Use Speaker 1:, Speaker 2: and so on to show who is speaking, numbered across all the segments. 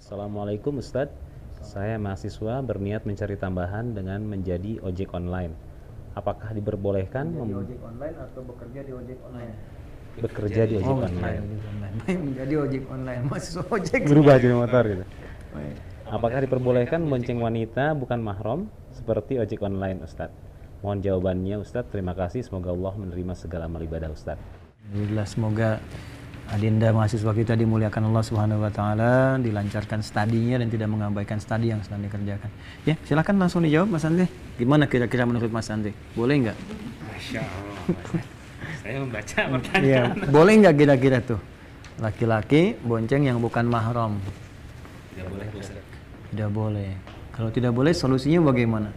Speaker 1: Assalamualaikum Ustadz, saya mahasiswa berniat mencari tambahan dengan menjadi ojek online. Apakah diperbolehkan
Speaker 2: Menjadi ojek online atau bekerja di ojek online?
Speaker 1: bekerja di ojek online?
Speaker 2: Menjadi ojek online, mahasiswa ojek.
Speaker 1: Berubah jadi motor gitu.
Speaker 2: Baik.
Speaker 1: Apakah diperbolehkan bonceng wanita bukan mahram seperti ojek online Ustadz? Mohon jawabannya Ustadz, terima kasih. Semoga Allah menerima segala amal ibadah Ustadz.
Speaker 2: Alhamdulillah, semoga adinda mahasiswa kita dimuliakan Allah Subhanahu wa taala, dilancarkan studinya dan tidak mengabaikan studi yang sedang dikerjakan. Ya, silakan langsung dijawab Mas Andri. Gimana kira-kira menurut Mas Andri? Boleh nggak?
Speaker 1: Masya Allah, saya membaca
Speaker 2: Iya,
Speaker 1: pertanyaan.
Speaker 2: boleh nggak kira-kira tuh? Laki-laki bonceng yang bukan mahram.
Speaker 1: Tidak boleh Ustadz.
Speaker 2: Tidak boleh. Kalau tidak boleh, solusinya bagaimana?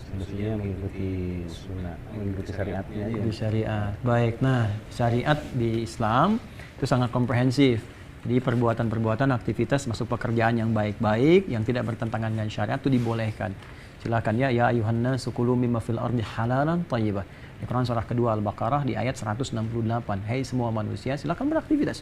Speaker 1: Solusinya mengikuti sunnah, mengikuti syariatnya aja.
Speaker 2: Di syariat. Baik, nah syariat di Islam itu sangat komprehensif. Jadi perbuatan-perbuatan, aktivitas masuk pekerjaan yang baik-baik, yang tidak bertentangan dengan syariat itu dibolehkan. Silakan ya ayuhan nasu kulu mimma fil ardi halalan thayyibah. Di Quran surah kedua Al-Baqarah di ayat 168. Hai semua manusia, silakan beraktivitas.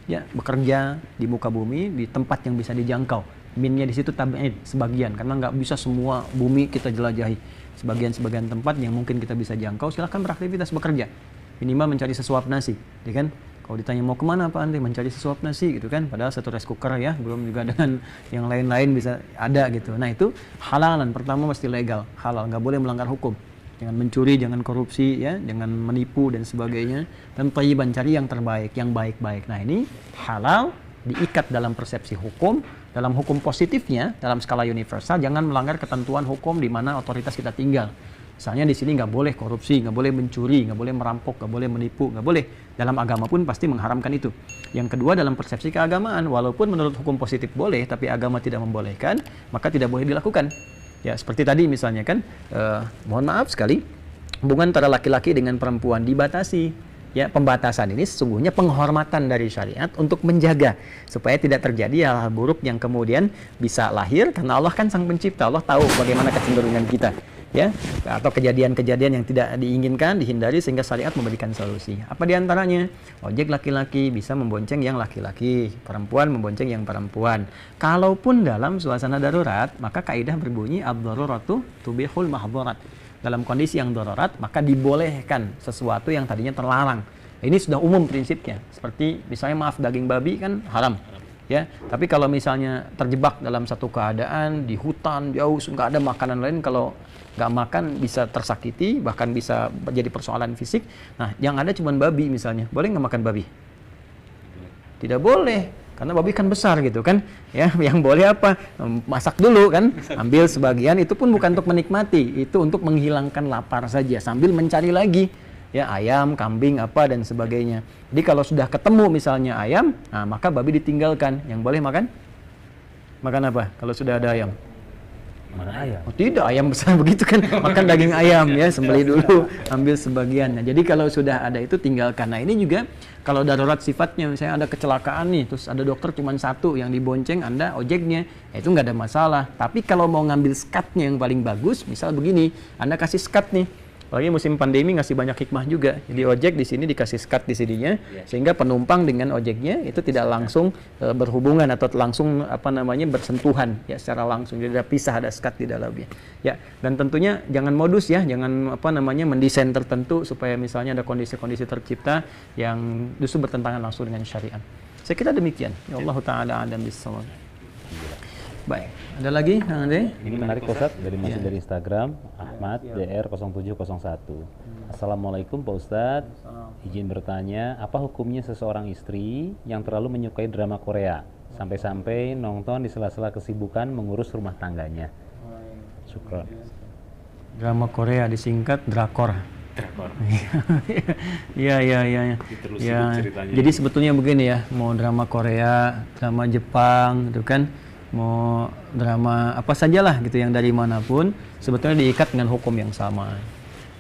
Speaker 2: Ya, bekerja di muka bumi di tempat yang bisa dijangkau. Minnya di situ tabi'id sebagian karena nggak bisa semua bumi kita jelajahi. Sebagian tempat yang mungkin kita bisa jangkau, silakan beraktivitas bekerja. Minimal mencari sesuap nasi, ya kan? Kalau ditanya mau kemana Pak Andi, mencari sesuap nasi gitu kan? Padahal satu rice cooker ya, belum juga dengan yang lain-lain bisa ada gitu. Nah itu halalan, pertama mesti legal, halal, nggak boleh melanggar hukum. Jangan mencuri, jangan korupsi, ya, jangan menipu dan sebagainya. Dan thayyiban, cari yang terbaik, yang baik-baik. Nah ini halal, diikat dalam persepsi hukum, dalam hukum positifnya, dalam skala universal, jangan melanggar ketentuan hukum di mana otoritas kita tinggal. Misalnya di sini nggak boleh korupsi, nggak boleh mencuri, nggak boleh merampok, nggak boleh menipu, nggak boleh. Dalam agama pun pasti mengharamkan itu. Yang kedua dalam persepsi keagamaan, walaupun menurut hukum positif boleh, tapi agama tidak membolehkan, maka tidak boleh dilakukan. Ya seperti tadi misalnya kan, mohon maaf sekali, hubungan antara laki-laki dengan perempuan dibatasi. Ya, pembatasan ini sesungguhnya penghormatan dari syariat untuk menjaga supaya tidak terjadi hal-hal buruk yang kemudian bisa lahir karena Allah kan sang pencipta, Allah tahu bagaimana kecenderungan kita, ya, atau kejadian-kejadian yang tidak diinginkan dihindari sehingga syariat memberikan solusi. Apa diantaranya? Ojek laki-laki bisa membonceng yang laki-laki, perempuan membonceng yang perempuan. Kalaupun dalam suasana darurat, maka kaidah berbunyi ad-daruratu tubihul mahdhurat. Dalam kondisi yang darurat, maka dibolehkan sesuatu yang tadinya terlarang. Ini sudah umum prinsipnya. Seperti misalnya maaf daging babi kan haram. Ya, tapi kalau misalnya terjebak dalam satu keadaan di hutan jauh nggak ada makanan lain, kalau nggak makan bisa tersakiti, bahkan bisa jadi persoalan fisik. Nah, yang ada cuma babi misalnya, boleh nggak makan babi? Tidak boleh. Karena babi kan besar gitu kan, ya, yang boleh apa? Masak dulu kan, ambil sebagian, itu pun bukan untuk menikmati, itu untuk menghilangkan lapar saja, sambil mencari lagi, ya, ayam, kambing, apa, dan sebagainya. Jadi kalau sudah ketemu misalnya ayam, nah, maka babi ditinggalkan, yang boleh makan? Makan apa kalau sudah ada ayam?
Speaker 1: Mana ayam?
Speaker 2: Oh tidak, ayam besar begitu kan, makan daging ayam ya, sembelih dulu, ambil sebagian. Nah, jadi kalau sudah ada itu tinggalkan. Nah ini juga kalau darurat sifatnya, misalnya ada kecelakaan nih, terus ada dokter cuma satu yang dibonceng, Anda ojeknya, ya itu nggak ada masalah. Tapi kalau mau ngambil skatnya yang paling bagus, misal begini, Anda kasih skat nih, apalagi musim pandemi ngasih banyak hikmah juga. Jadi ojek di sini dikasih skat di sininya, sehingga penumpang dengan ojeknya itu tidak langsung berhubungan atau langsung bersentuhan ya secara langsung. Jadi ada pisah, ada skat di dalamnya. Ya, dan tentunya jangan modus ya, jangan mendesain tertentu supaya misalnya ada kondisi-kondisi tercipta yang justru bertentangan langsung dengan syariat. Saya kira demikian. Ya Allah taala a'lam bissawab. Baik, ada lagi Kang Ade?
Speaker 1: Ini menarik Ustadz, masih dari Instagram Ahmad DR0701. Assalamualaikum Pak Ustadz, izin bertanya, apa hukumnya seseorang istri yang terlalu menyukai drama Korea sampai-sampai nonton di sela-sela kesibukan mengurus rumah tangganya? Syukron.
Speaker 2: Drama Korea disingkat drakor.
Speaker 1: Drakor.
Speaker 2: Iya. Ya, jadi sebetulnya begini ya, mau drama Korea, drama Jepang, itu kan, mau drama apa sajalah gitu yang dari manapun, sebetulnya diikat dengan hukum yang sama.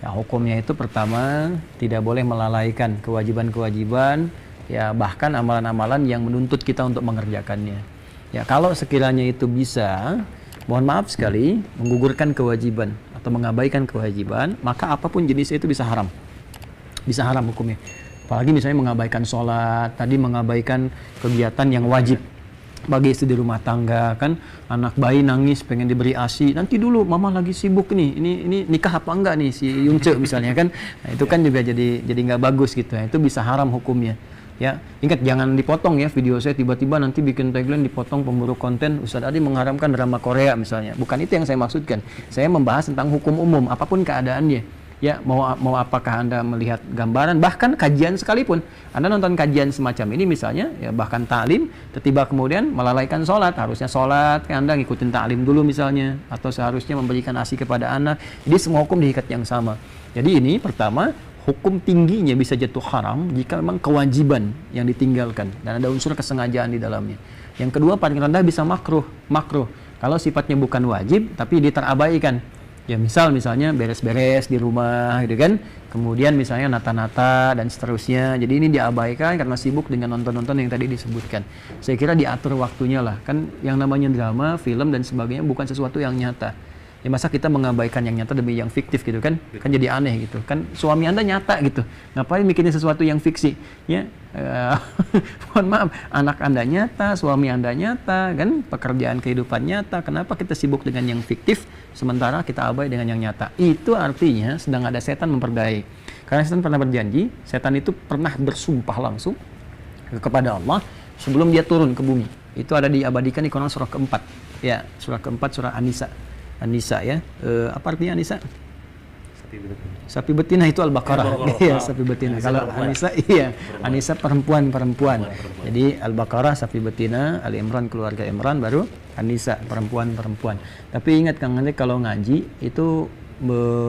Speaker 2: Ya, hukumnya itu pertama tidak boleh melalaikan kewajiban-kewajiban, ya bahkan amalan-amalan yang menuntut kita untuk mengerjakannya. Ya kalau sekiranya itu bisa, mohon maaf sekali, menggugurkan kewajiban atau mengabaikan kewajiban, maka apapun jenisnya itu bisa haram. Bisa haram hukumnya. Apalagi misalnya mengabaikan sholat, tadi mengabaikan kegiatan yang wajib. bagi istri di rumah tangga kan, anak bayi nangis pengen diberi ASI, nanti dulu mama lagi sibuk nih, ini nikah apa enggak nih si Yungce misalnya kan. Nah, itu kan juga jadi nggak bagus gitu ya, itu bisa haram hukumnya. Ya, ingat jangan dipotong ya video saya, tiba-tiba nanti bikin tagline dipotong pemburu konten Ustadz Adi mengharamkan drama Korea misalnya. Bukan itu yang saya maksudkan. Saya membahas tentang hukum umum apapun keadaannya. Ya, mau apakah Anda melihat gambaran, bahkan kajian sekalipun. Anda nonton kajian semacam ini misalnya, ya bahkan ta'lim, tiba-tiba kemudian melalaikan sholat. Harusnya sholat, Anda ngikutin ta'lim dulu misalnya, atau seharusnya memberikan ASI kepada anak. Jadi semua hukum diikat yang sama. Jadi ini pertama, hukum tingginya bisa jatuh haram jika memang kewajiban yang ditinggalkan dan ada unsur kesengajaan di dalamnya. Yang kedua, paling rendah bisa makruh. Kalau sifatnya bukan wajib, tapi diterabaikan. Ya misalnya beres-beres di rumah gitu kan, kemudian misalnya nata-nata dan seterusnya, jadi ini diabaikan karena sibuk dengan nonton-nonton yang tadi disebutkan. Saya kira diatur waktunya lah, kan yang namanya drama, film dan sebagainya bukan sesuatu yang nyata. Ya masa kita mengabaikan yang nyata demi yang fiktif gitu kan jadi aneh gitu kan. Suami Anda nyata gitu, ngapain mikirin sesuatu yang fiksi ya. Mohon maaf, anak Anda nyata, suami Anda nyata kan, pekerjaan kehidupan nyata, kenapa kita sibuk dengan yang fiktif sementara kita abai dengan yang nyata? Itu artinya sedang ada setan memperdayai, karena setan pernah berjanji, setan itu pernah bersumpah langsung kepada Allah sebelum dia turun ke bumi. Itu ada diabadikan di Quran surah keempat ya, surah keempat, surah An-Nisa ya. Apa artinya An-Nisa? Sapi betina itu Al-Baqarah. Iya, sapi betina. Kalau An-Nisa iya, An-Nisa perempuan. Jadi Al-Baqarah sapi betina, Ali-Imran keluarga Imran, baru An-Nisa perempuan. Tapi ingat Kang, nanti kalau ngaji itu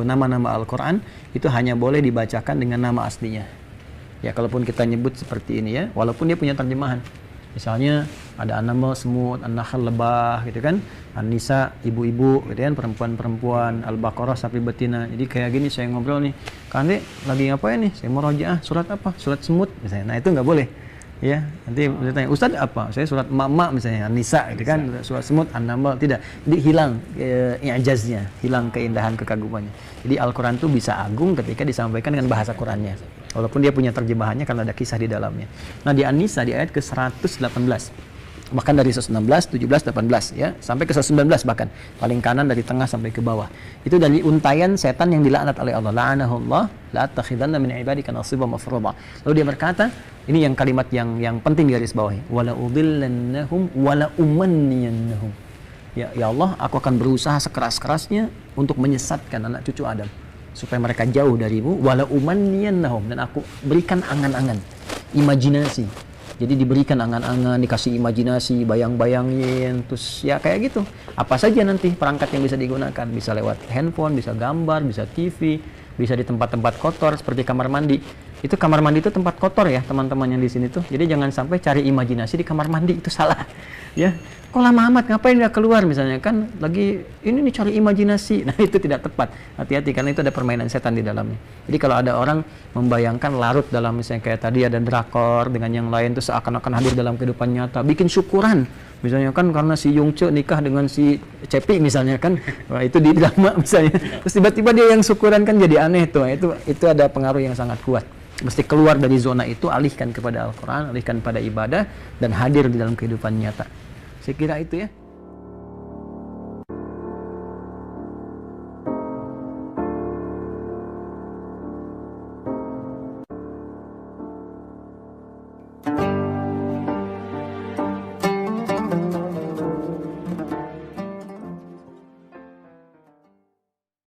Speaker 2: nama-nama Al-Qur'an itu hanya boleh dibacakan dengan nama aslinya. Ya, kalaupun kita nyebut seperti ini ya, walaupun dia punya terjemahan. Misalnya ada An-Naml semut, An-Nahl lebah gitu kan, An-Nisa ibu-ibu gitu kan, perempuan-perempuan, Al-Baqarah sapi betina. Jadi kayak gini saya ngobrol nih, Kande lagi ngapain nih? Saya mau rojaah, surat apa? Surat semut misalnya. Nah itu nggak boleh ya. Nanti tanya, Ustadz apa? Saya surat Mama misalnya, An-Nisa gitu kan, surat semut, An-Naml. Tidak, jadi hilang i'jaznya, hilang keindahan kekagumannya. Jadi Al-Quran itu bisa agung ketika disampaikan dengan bahasa Qurannya, walaupun dia punya terjemahannya karena ada kisah di dalamnya. Nah di An-Nisa di ayat ke-118, bahkan dari 116, 17, 18 ya, sampai ke 119 bahkan, paling kanan dari tengah sampai ke bawah. Itu dari untayan setan yang dilaknat oleh Allah. La'anahullah la'attakhidanna min ibadika nasiban mafruḍa. Lalu dia berkata, ini yang kalimat yang penting di garis bawahi, wala udhillannahum wala umanniyannahum. Ya Allah, aku akan berusaha sekeras-kerasnya untuk menyesatkan anak cucu Adam supaya mereka jauh darimu, wala umanniyannahum, dan aku berikan angan-angan, imajinasi. Jadi diberikan angan-angan, dikasih imajinasi, bayang-bayangin, terus ya kayak gitu. Apa saja nanti perangkat yang bisa digunakan, bisa lewat handphone, bisa gambar, bisa TV, bisa di tempat-tempat kotor seperti kamar mandi. Itu kamar mandi itu tempat kotor ya teman-teman yang di sini tuh. Jadi jangan sampai cari imajinasi di kamar mandi, itu salah. Ya, kok lama amat, ngapain nggak keluar misalnya kan? Lagi ini nih cari imajinasi. Nah itu tidak tepat. Hati-hati karena itu ada permainan setan di dalamnya. Jadi kalau ada orang membayangkan larut dalam misalnya kayak tadi ada drakor dengan yang lain terus seakan-akan hadir dalam kehidupan nyata, bikin syukuran. Misalnya kan karena si Yungce nikah dengan si Cepi misalnya kan, wah, itu di drama misalnya. Terus tiba-tiba dia yang syukuran kan jadi aneh tuh. Itu ada pengaruh yang sangat kuat. Mesti keluar dari zona itu, alihkan kepada Al-Quran, alihkan pada ibadah, dan hadir di dalam kehidupan nyata. Saya kira itu ya.